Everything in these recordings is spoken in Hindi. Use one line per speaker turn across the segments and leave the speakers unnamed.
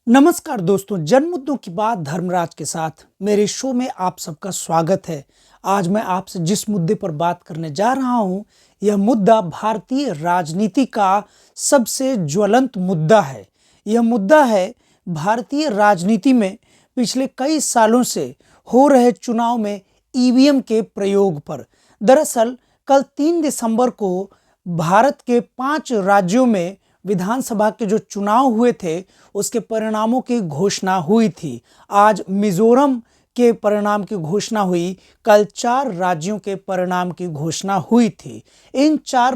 नमस्कार दोस्तों, जन मुद्दों की बात धर्मराज के साथ मेरे शो में आप सबका स्वागत है। आज मैं आपसे जिस मुद्दे पर बात करने जा रहा हूं, यह मुद्दा भारतीय राजनीति का सबसे ज्वलंत मुद्दा है। यह मुद्दा है भारतीय राजनीति में पिछले कई सालों से हो रहे चुनाव में ईवीएम के प्रयोग पर। दरअसल कल 3 दिसंबर को भारत के 5 राज्यों में विधानसभा के जो चुनाव हुए थे उसके परिणामों की घोषणा हुई थी। आज मिजोरम के परिणाम की घोषणा हुई, कल 4 राज्यों के परिणाम की घोषणा हुई थी। इन 4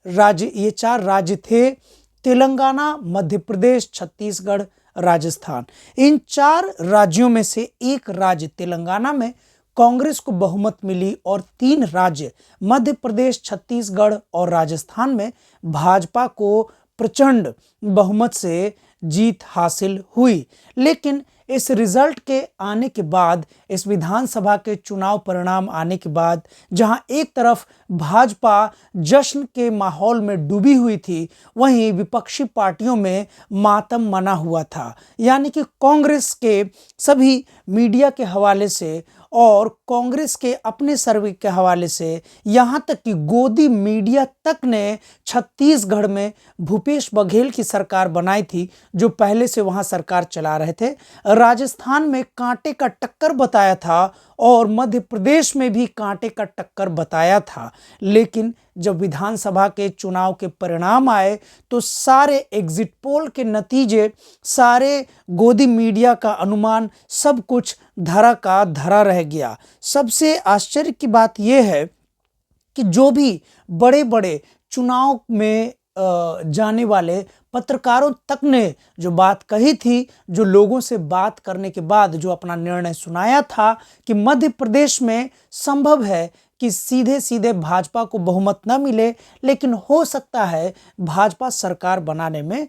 ये 4 राज्य थे तेलंगाना, मध्य प्रदेश, छत्तीसगढ़, राजस्थान। इन 4 राज्यों में से एक राज्य तेलंगाना में कांग्रेस को बहुमत मिली और 3 राज्य मध्य प्रदेश, छत्तीसगढ़ और राजस्थान में भाजपा को प्रचंड बहुमत से जीत हासिल हुई। लेकिन इस रिजल्ट के आने के बाद, इस विधानसभा के चुनाव परिणाम आने के बाद, जहां एक तरफ भाजपा जश्न के माहौल में डूबी हुई थी, वहीं विपक्षी पार्टियों में मातम मना हुआ था। यानी कि कांग्रेस के सभी मीडिया के हवाले से और कांग्रेस के अपने सर्वे के हवाले से, यहाँ तक कि गोदी मीडिया तक ने छत्तीसगढ़ में भूपेश बघेल की सरकार बनाई थी, जो पहले से वहाँ सरकार चला रहे थे। राजस्थान में कांटे का टक्कर बताया था और मध्य प्रदेश में भी कांटे का टक्कर बताया था। लेकिन जब विधानसभा के चुनाव के परिणाम आए तो सारे एग्जिट पोल के नतीजे, सारे गोदी मीडिया का अनुमान, सब कुछ धरा का धरा रह गया। सबसे आश्चर्य की बात यह है कि जो भी बड़े बड़े चुनाव में जाने वाले पत्रकारों तक ने जो बात कही थी, जो लोगों से बात करने के बाद जो अपना निर्णय सुनाया था कि मध्य प्रदेश में संभव है कि सीधे सीधे भाजपा को बहुमत न मिले, लेकिन हो सकता है भाजपा सरकार बनाने में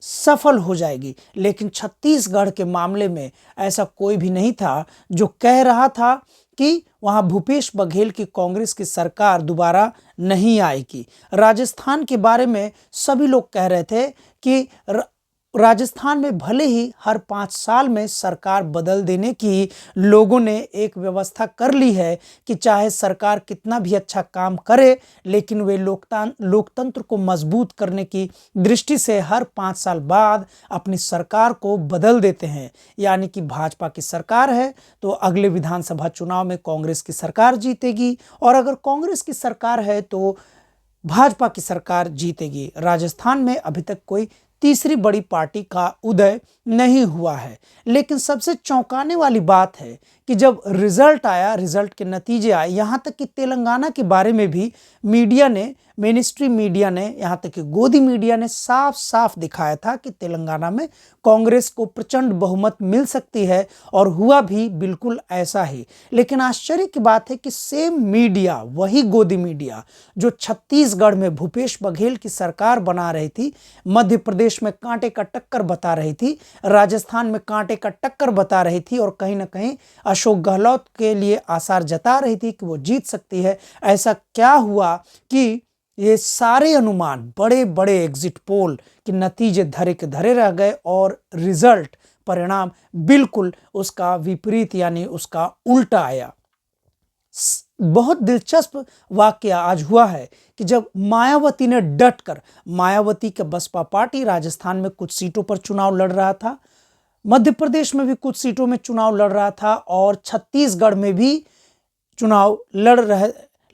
सफल हो जाएगी। लेकिन छत्तीसगढ़ के मामले में ऐसा कोई भी नहीं था जो कह रहा था कि वहां भूपेश बघेल की कांग्रेस की सरकार दोबारा नहीं आएगी। राजस्थान के बारे में सभी लोग कह रहे थे कि राजस्थान में भले ही हर 5 साल में सरकार बदल देने की लोगों ने एक व्यवस्था कर ली है कि चाहे सरकार कितना भी अच्छा काम करे, लेकिन वे लोकतंत्र को मजबूत करने की दृष्टि से हर 5 साल बाद अपनी सरकार को बदल देते हैं। यानी कि भाजपा की सरकार है तो अगले विधानसभा चुनाव में कांग्रेस की सरकार जीतेगी, और अगर कांग्रेस की सरकार है तो भाजपा की सरकार जीतेगी। राजस्थान में अभी तक कोई तीसरी बड़ी पार्टी का उदय नहीं हुआ है। लेकिन सबसे चौंकाने वाली बात है कि जब रिजल्ट आया, रिजल्ट के नतीजे आए, यहाँ तक कि तेलंगाना के बारे में भी मीडिया ने, मेनस्ट्रीम मीडिया ने, यहाँ तक कि गोदी मीडिया ने साफ साफ दिखाया था कि तेलंगाना में कांग्रेस को प्रचंड बहुमत मिल सकती है, और हुआ भी बिल्कुल ऐसा ही। लेकिन आश्चर्य की बात है कि सेम मीडिया, वही गोदी मीडिया जो छत्तीसगढ़ में भूपेश बघेल की सरकार बना रही थी, मध्य प्रदेश में कांटे का टक्कर बता रही थी, राजस्थान में कांटे का टक्कर बता रही थी, और कहीं ना कहीं अशोक गहलोत के लिए आसार जता रही थी कि वो जीत सकती है, ऐसा क्या हुआ कि ये सारे अनुमान, बड़े बड़े एग्जिट पोल के नतीजे धरे के धरे रह गए और रिजल्ट, परिणाम बिल्कुल उसका विपरीत, यानी उसका उल्टा आया। बहुत दिलचस्प वाकया आज हुआ है कि जब मायावती ने डटकर, मायावती के बसपा पार्टी राजस्थान में कुछ सीटों पर चुनाव लड़ रहा था, मध्य प्रदेश में भी कुछ सीटों में चुनाव लड़ रहा था, और छत्तीसगढ़ में भी चुनाव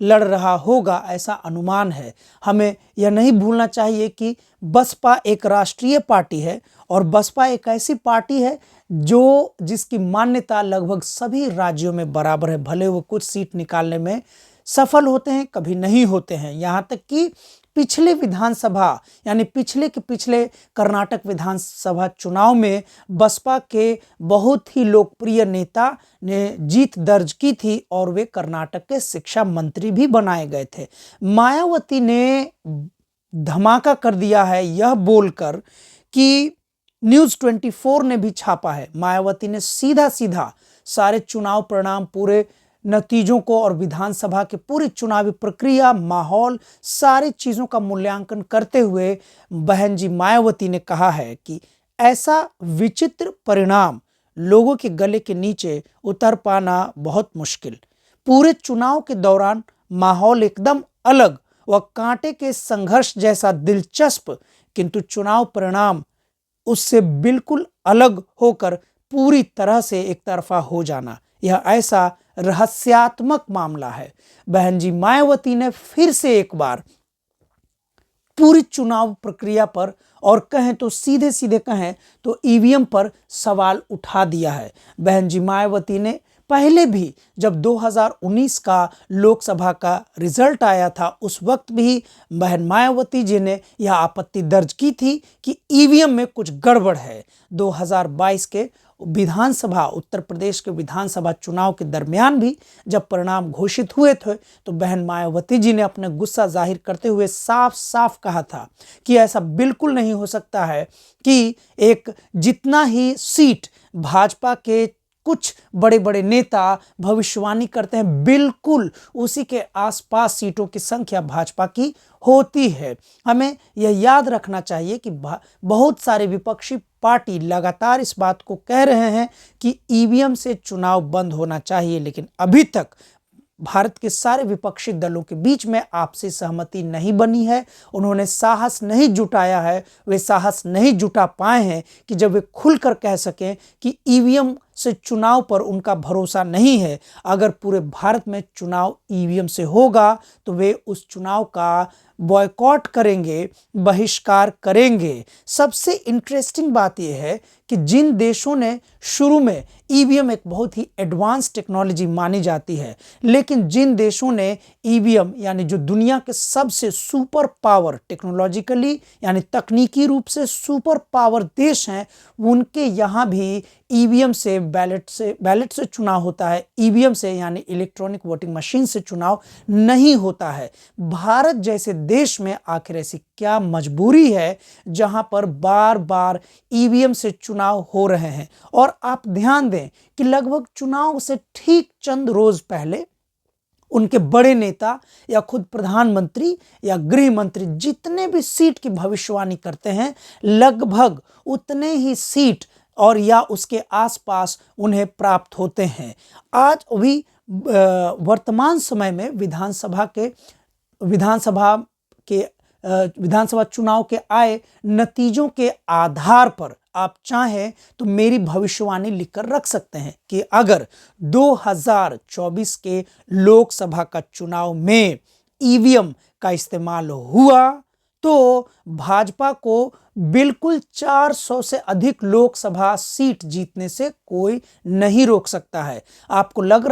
लड़ रहा होगा, ऐसा अनुमान है। हमें यह नहीं भूलना चाहिए कि बसपा एक राष्ट्रीय पार्टी है, और बसपा एक ऐसी पार्टी है जिसकी मान्यता लगभग सभी राज्यों में बराबर है। भले वो कुछ सीट निकालने में सफल होते हैं, कभी नहीं होते हैं। यहाँ तक कि पिछले विधानसभा, यानी पिछले कर्नाटक विधानसभा चुनाव में बसपा के बहुत ही लोकप्रिय नेता ने जीत दर्ज की थी, और वे कर्नाटक के शिक्षा मंत्री भी बनाए गए थे। मायावती ने धमाका कर दिया है यह बोलकर कि न्यूज़ 24 ने भी छापा है। मायावती ने सीधा सीधा सारे चुनाव परिणाम, पूरे नतीजों को और विधानसभा के पूरी चुनावी प्रक्रिया, माहौल, सारी चीज़ों का मूल्यांकन करते हुए बहन जी मायावती ने कहा है कि ऐसा विचित्र परिणाम लोगों के गले के नीचे उतर पाना बहुत मुश्किल। पूरे चुनाव के दौरान माहौल एकदम अलग व कांटे के संघर्ष जैसा दिलचस्प, किंतु चुनाव परिणाम उससे बिल्कुल अलग होकर पूरी तरह से एक तरफा हो जाना, यह ऐसा रहस्यात्मक मामला है। बहन जी मायावती ने फिर से एक बार पूरी चुनाव प्रक्रिया पर और कहें तो सीधे सीधे कहें तो ईवीएम पर सवाल उठा दिया है। बहन जी मायावती ने पहले भी जब 2019 का लोकसभा का रिजल्ट आया था उस वक्त भी बहन मायावती जी ने यह आपत्ति दर्ज की थी कि ईवीएम में कुछ गड़बड़ है। 2022 के विधानसभा उत्तर प्रदेश के विधानसभा चुनाव के दरमियान भी जब परिणाम घोषित हुए थे तो बहन मायावती जी ने अपना गुस्सा जाहिर करते हुए साफ साफ कहा था कि ऐसा बिल्कुल नहीं हो सकता है कि एक जितना ही सीट भाजपा के कुछ बड़े बड़े नेता भविष्यवाणी करते हैं बिल्कुल उसी के आसपास सीटों की संख्या भाजपा की होती है। हमें यह याद रखना चाहिए कि बहुत सारे विपक्षी पार्टी लगातार इस बात को कह रहे हैं कि ईवीएम से चुनाव बंद होना चाहिए, लेकिन अभी तक भारत के सारे विपक्षी दलों के बीच में आपसी सहमति नहीं बनी है। उन्होंने साहस नहीं जुटाया है, वे साहस नहीं जुटा पाए हैं कि जब वे खुलकर कह सकें कि ईवीएम से चुनाव पर उनका भरोसा नहीं है। अगर पूरे भारत में चुनाव ईवीएम से होगा तो वे उस चुनाव का बॉयकॉट करेंगे, बहिष्कार करेंगे। सबसे इंटरेस्टिंग बात यह है कि जिन देशों ने शुरू में ईवीएम एक बहुत ही एडवांस टेक्नोलॉजी मानी जाती है, लेकिन जिन देशों ने ईवीएम यानी जो दुनिया के सबसे सुपर पावर टेक्नोलॉजिकली यानी तकनीकी रूप से सुपर पावर देश हैं, उनके यहाँ भी ईवीएम से बैलेट से चुनाव होता है। ईवीएम से यानी इलेक्ट्रॉनिक वोटिंग मशीन से चुनाव नहीं होता है। भारत जैसे देश में आखिर ऐसी क्या मजबूरी है जहां पर बार बार ईवीएम से चुनाव हो रहे हैं। और आप ध्यान दें कि लगभग चुनाव से ठीक चंद रोज पहले उनके बड़े नेता या खुद प्रधानमंत्री या गृह मंत्री जितने भी सीट की भविष्यवाणी करते हैं लगभग उतने ही सीट और या उसके आसपास उन्हें प्राप्त होते हैं। आज भी वर्तमान समय में विधानसभा चुनाव के आए नतीजों के आधार पर आप चाहें तो मेरी भविष्यवाणी लिखकर रख सकते हैं कि अगर 2024 के लोकसभा का चुनाव में ईवीएम का इस्तेमाल हुआ तो भाजपा को बिल्कुल 400 से अधिक लोकसभा सीट जीतने से कोई नहीं रोक सकता है। आपको लग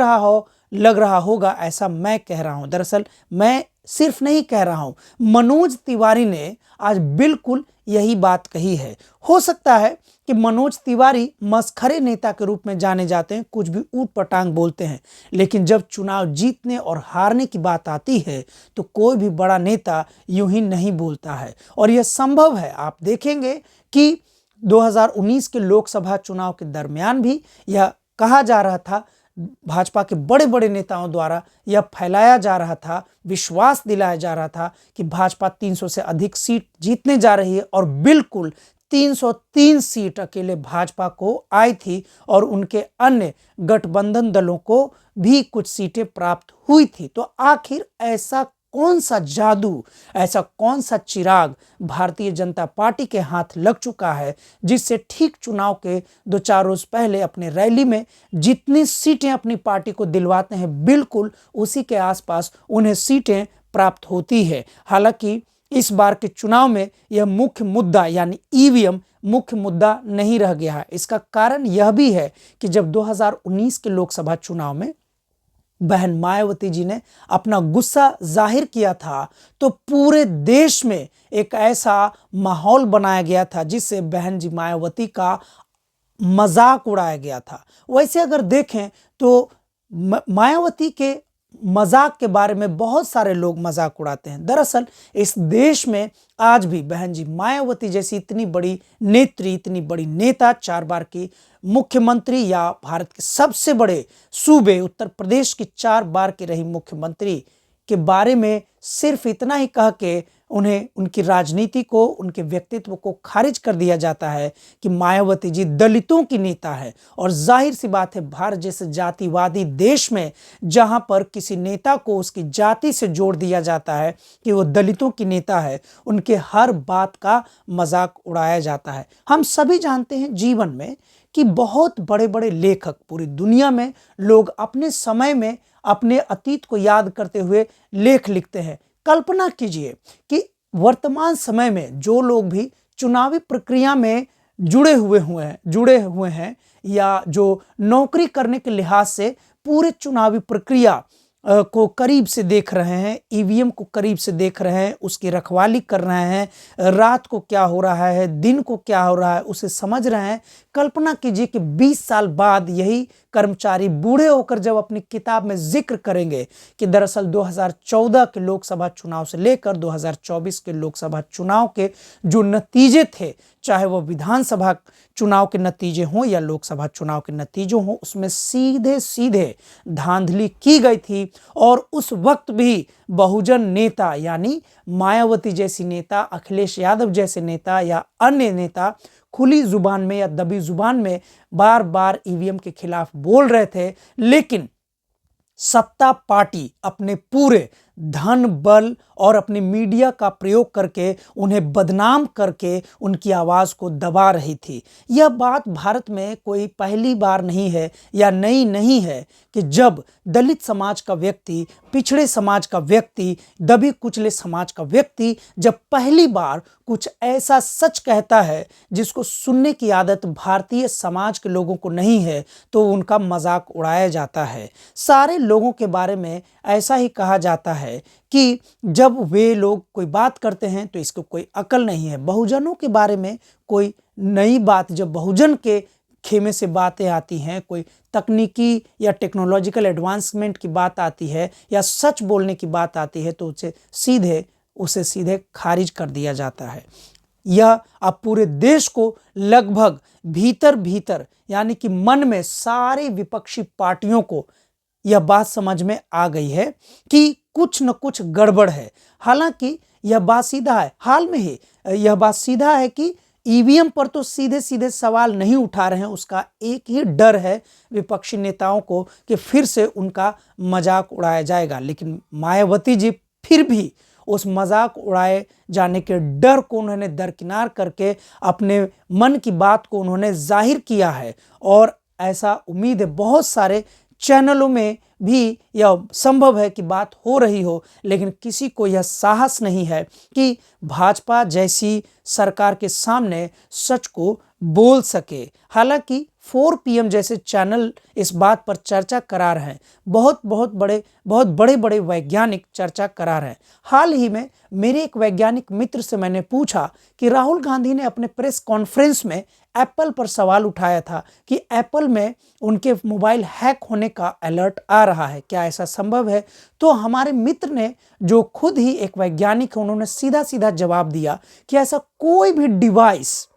रहा होगा ऐसा मैं कह रहा हूं। दरअसल मैं सिर्फ नहीं कह रहा हूं, मनोज तिवारी ने आज बिल्कुल यही बात कही है। हो सकता है कि मनोज तिवारी मस्खरे नेता के रूप में जाने जाते हैं, कुछ भी ऊट पटांग बोलते हैं, लेकिन जब चुनाव जीतने और हारने की बात आती है तो कोई भी बड़ा नेता यूं ही नहीं बोलता है। और यह संभव है। आप देखेंगे कि 2019 के लोकसभा चुनाव के दरमियान भी यह कहा जा रहा था, भाजपा के बड़े बड़े नेताओं द्वारा यह फैलाया जा रहा था, विश्वास दिलाया जा रहा था कि भाजपा 300 से अधिक सीट जीतने जा रही है और बिल्कुल 303 सीट अकेले भाजपा को आई थी और उनके अन्य गठबंधन दलों को भी कुछ सीटें प्राप्त हुई थी। तो आखिर ऐसा कौन सा जादू, ऐसा कौन सा चिराग भारतीय जनता पार्टी के हाथ लग चुका है जिससे ठीक चुनाव के 2-4 रोज पहले अपने रैली में जितनी सीटें अपनी पार्टी को दिलवाते हैं बिल्कुल उसी के आसपास उन्हें सीटें प्राप्त होती है। हालांकि इस बार के चुनाव में यह मुख्य मुद्दा यानी ईवीएम मुख्य मुद्दा नहीं रह गया है। इसका कारण यह भी है कि जब 2019 के लोकसभा चुनाव में बहन मायावती जी ने अपना गुस्सा जाहिर किया था तो पूरे देश में एक ऐसा माहौल बनाया गया था जिससे बहन जी मायावती का मजाक उड़ाया गया था। वैसे अगर देखें तो मायावती के मजाक के बारे में बहुत सारे लोग मजाक उड़ाते हैं। दरअसल इस देश में आज भी बहन जी मायावती जैसी इतनी बड़ी नेत्री, इतनी बड़ी नेता, 4 बार की मुख्यमंत्री या भारत के सबसे बड़े सूबे उत्तर प्रदेश की 4 बार की रही मुख्यमंत्री के बारे में सिर्फ इतना ही कह के उन्हें उनकी राजनीति को, उनके व्यक्तित्व को खारिज कर दिया जाता है कि मायावती जी दलितों की नेता है। और जाहिर सी बात है, भारत जैसे जातिवादी देश में जहां पर किसी नेता को उसकी जाति से जोड़ दिया जाता है कि वो दलितों की नेता है, उनके हर बात का मजाक उड़ाया जाता है। हम सभी जानते हैं जीवन में कि बहुत बड़े बड़े लेखक, पूरी दुनिया में लोग अपने समय में अपने अतीत को याद करते हुए लेख लिखते हैं। कल्पना कीजिए कि वर्तमान समय में जो लोग भी चुनावी प्रक्रिया में जुड़े हुए हैं या जो नौकरी करने के लिहाज से पूरे चुनावी प्रक्रिया को करीब से देख रहे हैं, ईवीएम को करीब से देख रहे हैं, उसकी रखवाली कर रहे हैं, रात को क्या हो रहा है, दिन को क्या हो रहा है, उसे समझ रहे हैं। कल्पना कीजिए कि 20 साल बाद यही कर्मचारी बूढ़े होकर जब अपनी किताब में जिक्र करेंगे कि दरअसल 2014 के लोकसभा चुनाव से लेकर 2024 के लोकसभा चुनाव के जो नतीजे थे, चाहे वो विधानसभा चुनाव के नतीजे हों या लोकसभा चुनाव के नतीजे हों, उसमें सीधे सीधे धांधली की गई थी। और उस वक्त भी बहुजन नेता यानी मायावती जैसी नेता, अखिलेश यादव जैसे नेता या अन्य नेता खुली जुबान में या दबी जुबान में बार बार ईवीएम के खिलाफ बोल रहे थे, लेकिन सत्ता पार्टी अपने पूरे धन, बल और अपने मीडिया का प्रयोग करके उन्हें बदनाम करके उनकी आवाज़ को दबा रही थी। यह बात भारत में कोई पहली बार नहीं है या नई नहीं है कि जब दलित समाज का व्यक्ति, पिछड़े समाज का व्यक्ति, दबे कुचले समाज का व्यक्ति जब पहली बार कुछ ऐसा सच कहता है जिसको सुनने की आदत भारतीय समाज के लोगों को नहीं है, तो उनका मजाक उड़ाया जाता है। सारे लोगों के बारे में ऐसा ही कहा जाता है कि जब वे लोग कोई बात करते हैं तो इसको कोई अकल नहीं है। बहुजनों के बारे में कोई नई बात, जब बहुजन के खेमे से बातें आती हैं, कोई तकनीकी या टेक्नोलॉजिकल एडवांसमेंट की बात आती है या सच बोलने की बात आती है, तो उसे सीधे खारिज कर दिया जाता है। यह अब पूरे देश को लगभग भीतर भीतर यानी कि मन में सारे विपक्षी पार्टियों को यह बात समझ में आ गई है कि कुछ न कुछ गड़बड़ है। हालांकि यह बात सीधा है, हाल में ही यह बात सीधा है कि ईवीएम पर तो सीधे सीधे सवाल नहीं उठा रहे हैं, उसका एक ही डर है विपक्षी नेताओं को कि फिर से उनका मजाक उड़ाया जाएगा। लेकिन मायावती जी फिर भी उस मजाक उड़ाए जाने के डर को उन्होंने दरकिनार करके अपने मन की बात को उन्होंने जाहिर किया है। और ऐसा उम्मीद है बहुत सारे चैनलों में भी यह संभव है कि बात हो रही हो, लेकिन किसी को यह साहस नहीं है कि भाजपा जैसी सरकार के सामने सच को बोल सके। हालांकि 4 PM जैसे चैनल इस बात पर चर्चा करा रहे हैं, बहुत बड़े वैज्ञानिक चर्चा करा रहे हैं। हाल ही में मेरे एक वैज्ञानिक मित्र से मैंने पूछा कि राहुल गांधी ने अपने प्रेस कॉन्फ्रेंस में एप्पल पर सवाल उठाया था कि एप्पल में उनके मोबाइल हैक होने का अलर्ट आ रहा है, क्या ऐसा संभव है? तो हमारे मित्र ने, जो खुद ही एक वैज्ञानिक है, उन्होंने सीधा सीधा जवाब दिया कि ऐसा कोई भी डिवाइस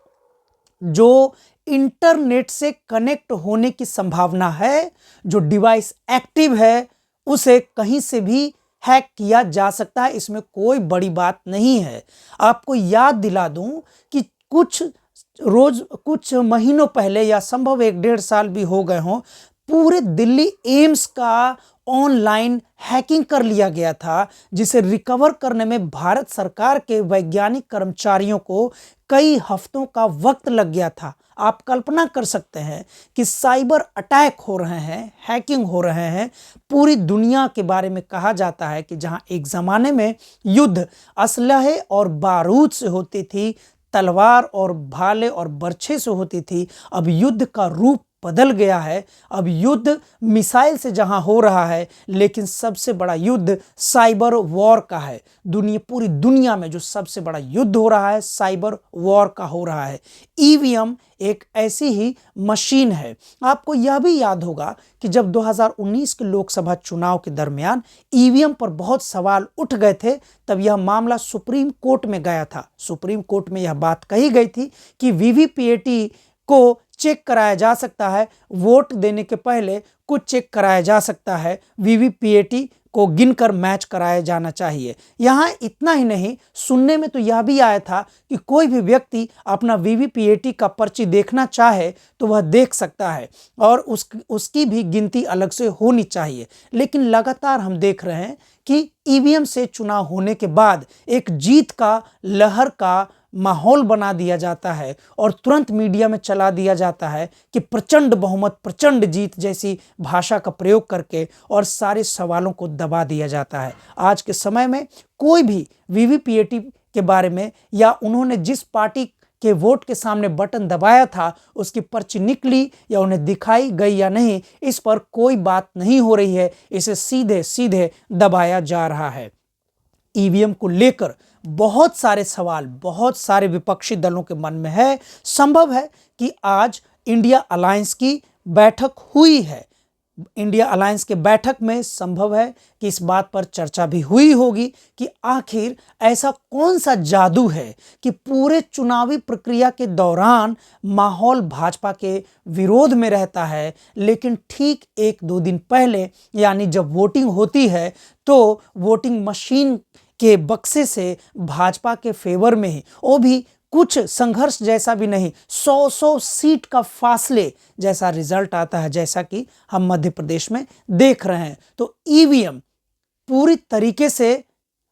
जो इंटरनेट से कनेक्ट होने की संभावना है, जो डिवाइस एक्टिव है, उसे कहीं से भी हैक किया जा सकता है। इसमें कोई बड़ी बात नहीं है। आपको याद दिला दूं कि कुछ महीनों पहले या संभव 1-1.5 साल भी हो गए हों, पूरे दिल्ली एम्स का ऑनलाइन हैकिंग कर लिया गया था, जिसे रिकवर करने में भारत सरकार के वैज्ञानिक कर्मचारियों को कई हफ्तों का वक्त लग गया था। आप कल्पना कर सकते हैं कि साइबर अटैक हो रहे हैं, हैकिंग हो रहे हैं पूरी दुनिया के बारे में। कहा जाता है कि जहां एक ज़माने में युद्ध असलहे और बारूद से होती थी, तलवार और भाले और बर्छे से होती थी, अब युद्ध का रूप बदल गया है। अब युद्ध मिसाइल से जहां हो रहा है, लेकिन सबसे बड़ा युद्ध साइबर वॉर का है। पूरी दुनिया में जो सबसे बड़ा युद्ध हो रहा है, साइबर वॉर का हो रहा है। ईवीएम एक ऐसी ही मशीन है। आपको यह भी याद होगा कि जब 2019 के लोकसभा चुनाव के दरमियान ईवीएम पर बहुत सवाल उठ गए थे, तब यह मामला सुप्रीम कोर्ट में गया था। सुप्रीम कोर्ट में यह बात कही गई थी कि वीवीपीएटी को चेक कराया जा सकता है, वोट देने के पहले कुछ चेक कराया जा सकता है, वीवीपीएटी को गिनकर मैच कराया जाना चाहिए। यहाँ इतना ही नहीं, सुनने में तो यह भी आया था कि कोई भी व्यक्ति अपना वीवीपीएटी का पर्ची देखना चाहे तो वह देख सकता है और उसकी भी गिनती अलग से होनी चाहिए। लेकिन लगातार हम देख रहे हैं कि ईवीएम से चुनाव होने के बाद एक जीत का लहर का माहौल बना दिया जाता है और तुरंत मीडिया में चला दिया जाता है कि प्रचंड बहुमत, प्रचंड जीत जैसी भाषा का प्रयोग करके और सारे सवालों को दबा दिया जाता है। आज के समय में कोई भी वीवीपीएटी के बारे में या उन्होंने जिस पार्टी के वोट के सामने बटन दबाया था उसकी पर्ची निकली या उन्हें दिखाई गई या नहीं, इस पर कोई बात नहीं हो रही है। इसे सीधे सीधे दबाया जा रहा है। ईवीएम को लेकर बहुत सारे सवाल बहुत सारे विपक्षी दलों के मन में है। संभव है कि आज इंडिया अलायंस की बैठक हुई है। इंडिया अलायंस के बैठक में संभव है कि इस बात पर चर्चा भी हुई होगी कि आखिर ऐसा कौन सा जादू है कि पूरे चुनावी प्रक्रिया के दौरान माहौल भाजपा के विरोध में रहता है, लेकिन ठीक 1-2 दिन पहले यानी जब वोटिंग होती है तो वोटिंग मशीन के बक्से से भाजपा के फेवर में ही, वो भी कुछ संघर्ष जैसा भी नहीं, 100 सीट का फासले जैसा रिजल्ट आता है, जैसा कि हम मध्य प्रदेश में देख रहे हैं। तो ईवीएम पूरी तरीके से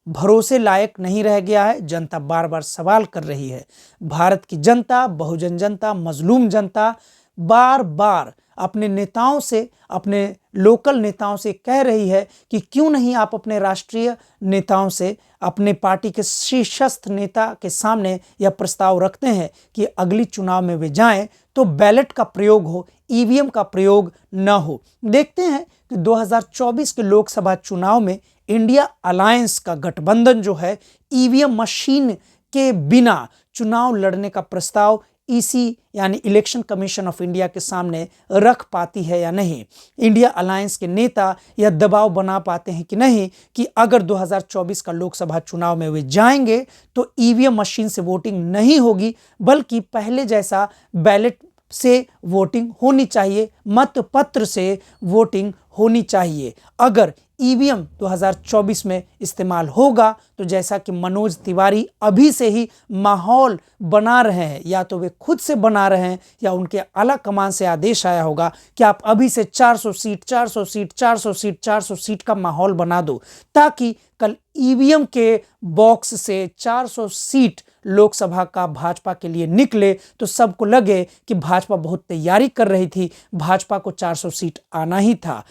भरोसे लायक नहीं रह गया है। जनता बार बार सवाल कर रही है। भारत की जनता, बहुजन जनता, मजलूम जनता बार बार अपने नेताओं से, अपने लोकल नेताओं से कह रही है कि क्यों नहीं आप अपने राष्ट्रीय नेताओं से, अपने पार्टी के शीर्षस्थ नेता के सामने यह प्रस्ताव रखते हैं कि अगली चुनाव में वे जाएं तो बैलेट का प्रयोग हो, ईवीएम का प्रयोग न हो। देखते हैं कि 2024 के लोकसभा चुनाव में इंडिया अलायंस का गठबंधन जो है ईवीएम मशीन के बिना चुनाव लड़ने का प्रस्ताव ईसी यानी इलेक्शन कमीशन ऑफ इंडिया के सामने रख पाती है या नहीं। इंडिया अलायंस के नेता यह दबाव बना पाते हैं कि नहीं कि अगर 2024 का लोकसभा चुनाव में वे जाएंगे तो ईवीएम मशीन से वोटिंग नहीं होगी, बल्कि पहले जैसा बैलेट से वोटिंग होनी चाहिए, मतपत्र से वोटिंग होनी चाहिए। अगर ईवीएम 2024 में इस्तेमाल होगा तो जैसा कि मनोज तिवारी अभी से ही माहौल बना रहे हैं, या तो वे खुद से बना रहे हैं या उनके आला कमान से आदेश आया होगा कि आप अभी से 400 सीट 400 सीट 400 सीट 400 सीट का माहौल बना दो, ताकि कल ईवीएम के बॉक्स से 400 सीट लोकसभा का भाजपा के लिए निकले तो सबको लगे कि भाजपा बहुत तैयारी कर रही थी, भाजपा को 400 सीट आना ही था।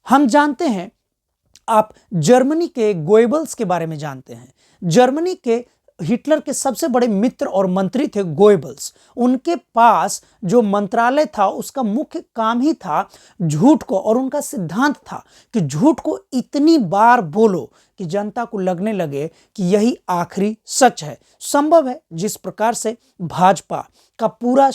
हम जानते हैं, आप जर्मनी के गोएबल्स के बारे में जानते हैं। जर्मनी के हिटलर के सबसे बड़े मित्र और मंत्री थे गोएबल्स। उनके पास जो मंत्रालय था उसका मुख्य काम ही था झूठ को, और उनका सिद्धांत था कि झूठ को इतनी बार बोलो कि जनता को लगने लगे कि यही आखिरी सच है। संभव है जिस प्रकार से भाजपा का पूरा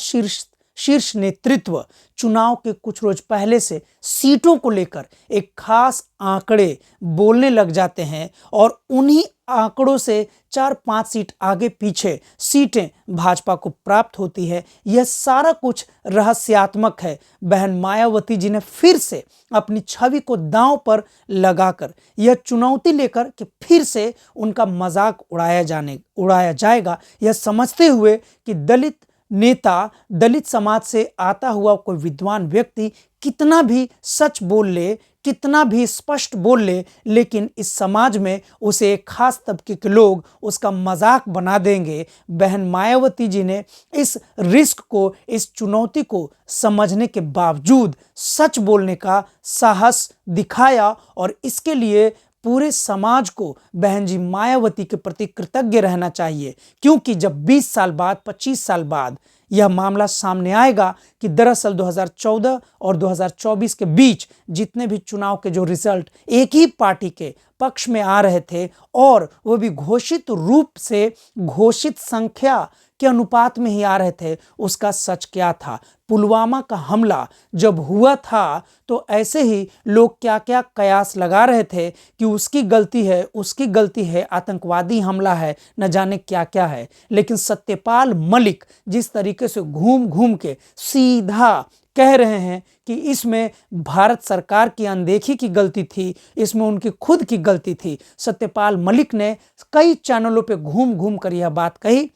शीर्ष नेतृत्व चुनाव के कुछ रोज पहले से सीटों को लेकर एक खास आंकड़े बोलने लग जाते हैं और उन्हीं आंकड़ों से 4-5 सीट आगे पीछे सीटें भाजपा को प्राप्त होती है। यह सारा कुछ रहस्यात्मक है। बहन मायावती जी ने फिर से अपनी छवि को दांव पर लगाकर यह चुनौती लेकर कि फिर से उनका मजाक उड़ाया जाएगा, यह समझते हुए कि दलित नेता, दलित समाज से आता हुआ कोई विद्वान व्यक्ति कितना भी सच बोल ले, कितना भी स्पष्ट बोल ले, लेकिन इस समाज में उसे एक खास तबके के लोग उसका मजाक बना देंगे। बहन मायावती जी ने इस रिस्क को, इस चुनौती को समझने के बावजूद सच बोलने का साहस दिखाया, और इसके लिए पूरे समाज को बहन जी मायावती के प्रति कृतज्ञ रहना चाहिए। क्योंकि जब 20 साल बाद, 25 साल बाद यह मामला सामने आएगा कि दरअसल 2014 और 2024 के बीच जितने भी चुनाव के जो रिजल्ट एक ही पार्टी के पक्ष में आ रहे थे, और वो भी घोषित रूप से, घोषित संख्या के अनुपात में ही आ रहे थे उसका सच क्या था। पुलवामा का हमला जब हुआ था तो ऐसे ही लोग क्या क्या कयास लगा रहे थे कि उसकी गलती है, आतंकवादी हमला है, न जाने क्या क्या है। लेकिन सत्यपाल मलिक जिस तरीके से घूम घूम के सीधा कह रहे हैं कि इसमें भारत सरकार की अनदेखी की गलती थी, इसमें उनकी खुद की गलती थी। सत्यपाल मलिक ने कई चैनलों पे घूम घूम कर यह बात कही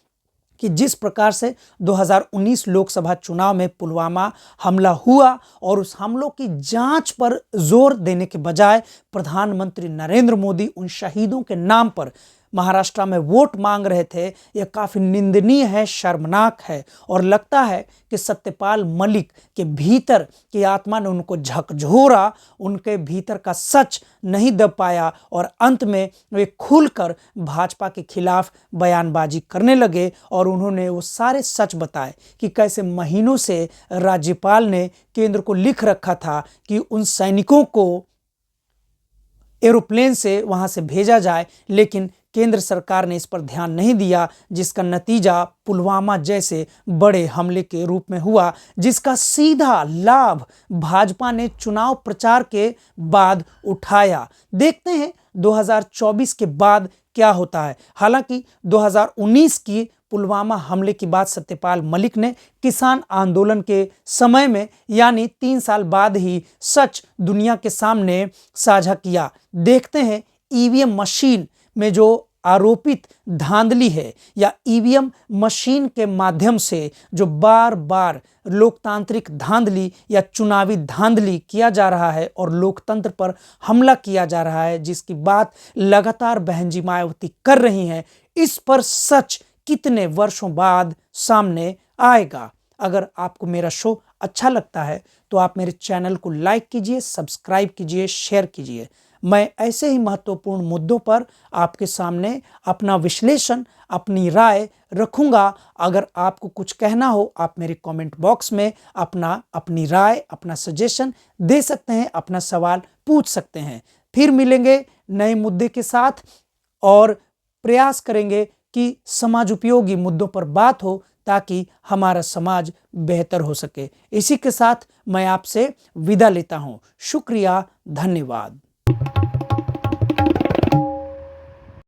कि जिस प्रकार से 2019 लोकसभा चुनाव में पुलवामा हमला हुआ और उस हमलों की जांच पर जोर देने के बजाय प्रधानमंत्री नरेंद्र मोदी उन शहीदों के नाम पर महाराष्ट्र में वोट मांग रहे थे, यह काफ़ी निंदनीय है, शर्मनाक है। और लगता है कि सत्यपाल मलिक के भीतर की आत्मा ने उनको झकझोरा, उनके भीतर का सच नहीं दब पाया और अंत में वे खुलकर भाजपा के खिलाफ बयानबाजी करने लगे और उन्होंने वो सारे सच बताए कि कैसे महीनों से राज्यपाल ने केंद्र को लिख रखा था कि उन सैनिकों को एरोप्लेन से वहां से भेजा जाए, लेकिन केंद्र सरकार ने इस पर ध्यान नहीं दिया, जिसका नतीजा पुलवामा जैसे बड़े हमले के रूप में हुआ, जिसका सीधा लाभ भाजपा ने चुनाव प्रचार के बाद उठाया। देखते हैं 2024 के बाद क्या होता है। हालांकि 2019 की पुलवामा हमले की बात सत्यपाल मलिक ने किसान आंदोलन के समय में यानी 3 साल बाद ही सच दुनिया के सामने साझा किया। देखते हैं ईवीएम मशीन में जो आरोपित धांधली है या ईवीएम मशीन के माध्यम से जो बार बार लोकतांत्रिक धांधली या चुनावी धांधली किया जा रहा है और लोकतंत्र पर हमला किया जा रहा है, जिसकी बात लगातार बहन जी मायावती कर रही हैं, इस पर सच कितने वर्षों बाद सामने आएगा। अगर आपको मेरा शो अच्छा लगता है तो आप मेरे चैनल को लाइक कीजिए, सब्सक्राइब कीजिए, शेयर कीजिए। मैं ऐसे ही महत्वपूर्ण मुद्दों पर आपके सामने अपना विश्लेषण, अपनी राय रखूंगा। अगर आपको कुछ कहना हो आप मेरे कमेंट बॉक्स में अपनी राय, अपना सजेशन दे सकते हैं, अपना सवाल पूछ सकते हैं। फिर मिलेंगे नए मुद्दे के साथ और प्रयास करेंगे कि समाज उपयोगी मुद्दों पर बात हो ताकि हमारा समाज बेहतर हो सके। इसी के साथ मैं आपसे विदा लेता हूं। शुक्रिया, धन्यवाद।